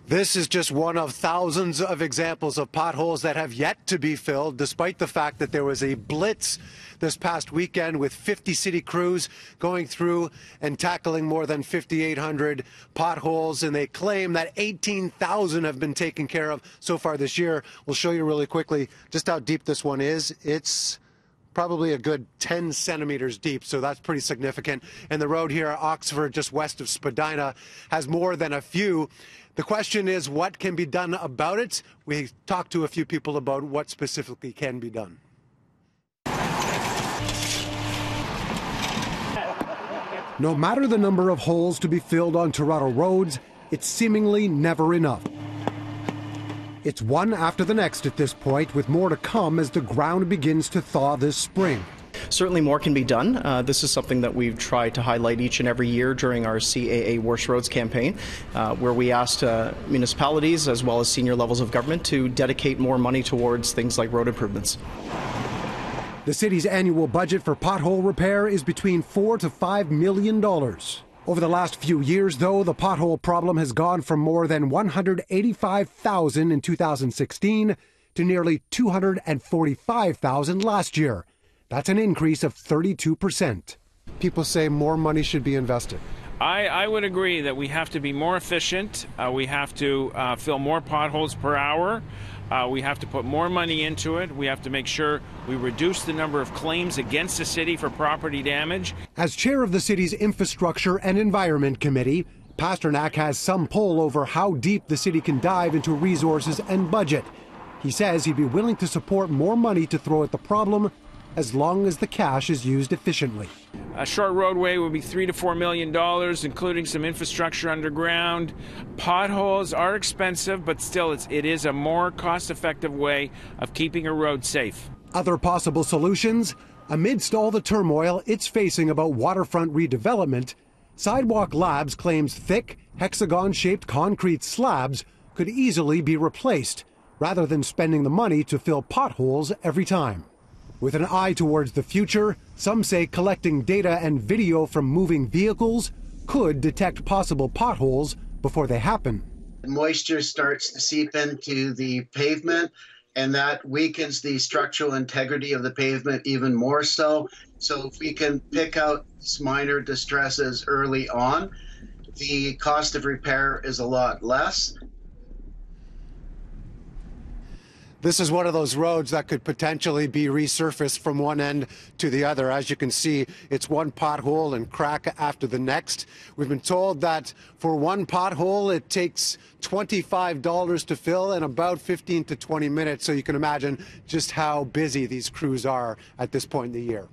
This is just one of thousands of examples of potholes that have yet to be filled, despite the fact that there was a blitz this past weekend with 50 city crews going through and tackling more than 5,800 potholes. And they claim that 18,000 have been taken care of so far this year. We'll show you really quickly just how deep this one is. It's probably a good 10 centimeters deep, so that's pretty significant. And the road here at Oxford, just west of Spadina, has more than a few. The question is, what can be done about it? We talked to a few people about what specifically can be done. No matter the number of holes to be filled on Toronto roads, it's seemingly never enough. It's one after the next at this point, with more to come as the ground begins to thaw this spring. Certainly more can be done. This is something that we've tried to highlight each and every year during our CAA Worst Roads campaign, where we asked municipalities as well as senior levels of government to dedicate more money towards things like road improvements. The city's annual budget for pothole repair is between $4 to $5 million. Over the last few years, though, the pothole problem has gone from more than 185,000 in 2016 to nearly 245,000 last year. That's an increase of 32%. People say more money should be invested. I would agree that we have to be more efficient. We have to fill more potholes per hour. We have to put more money into it. We have to make sure we reduce the number of claims against the city for property damage. As chair of the city's Infrastructure and Environment Committee, Pasternak has some pull over how deep the city can dive into resources and budget. He says he'd be willing to support more money to throw at the problem as long as the cash is used efficiently. A short roadway would be $3 to $4 million, including some infrastructure underground. Potholes are expensive, but still it is a more cost-effective way of keeping a road safe. Other possible solutions? Amidst all the turmoil it's facing about waterfront redevelopment, Sidewalk Labs claims thick, hexagon-shaped concrete slabs could easily be replaced, rather than spending the money to fill potholes every time. With an eye towards the future, some say collecting data and video from moving vehicles could detect possible potholes before they happen. Moisture starts to seep into the pavement, and that weakens the structural integrity of the pavement even more so. So if we can pick out minor distresses early on, the cost of repair is a lot less. This is one of those roads that could potentially be resurfaced from one end to the other. As you can see, it's one pothole and crack after the next. We've been told that for one pothole, it takes $25 to fill in about 15 to 20 minutes. So you can imagine just how busy these crews are at this point in the year.